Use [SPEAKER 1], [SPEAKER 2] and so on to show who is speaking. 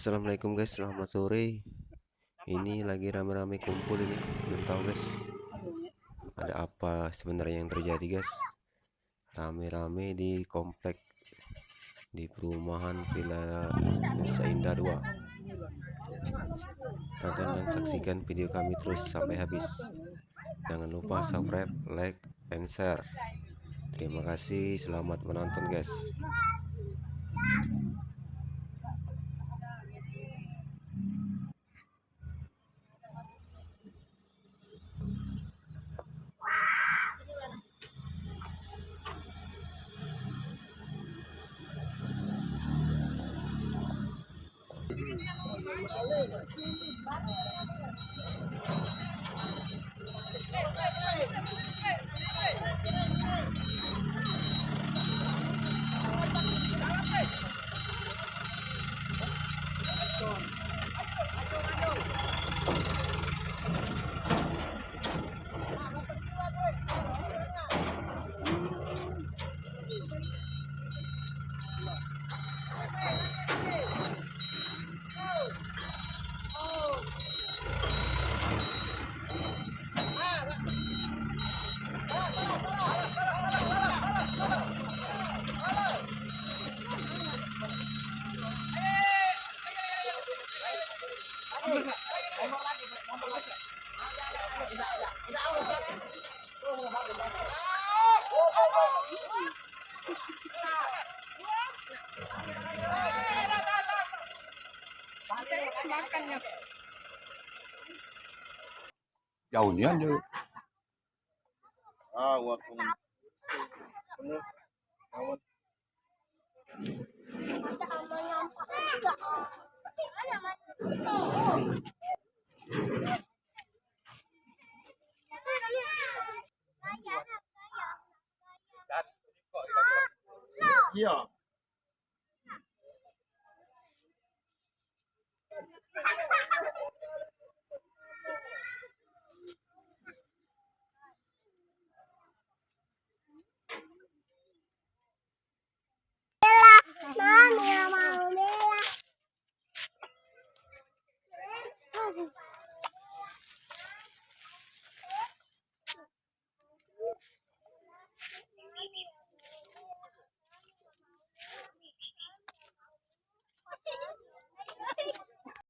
[SPEAKER 1] Assalamualaikum guys, selamat sore. Ini lagi rame-rame kumpul ini, belum tahu guys, ada apa sebenarnya yang terjadi guys. Rame-rame di komplek di perumahan Villa Nusa Indah 2. Tonton dan saksikan video kami terus sampai habis. Jangan lupa subscribe, like, and share. Terima kasih, selamat menonton guys.
[SPEAKER 2] Jauhnya aja.
[SPEAKER 3] Waktu iya.
[SPEAKER 4] Mami mau bela.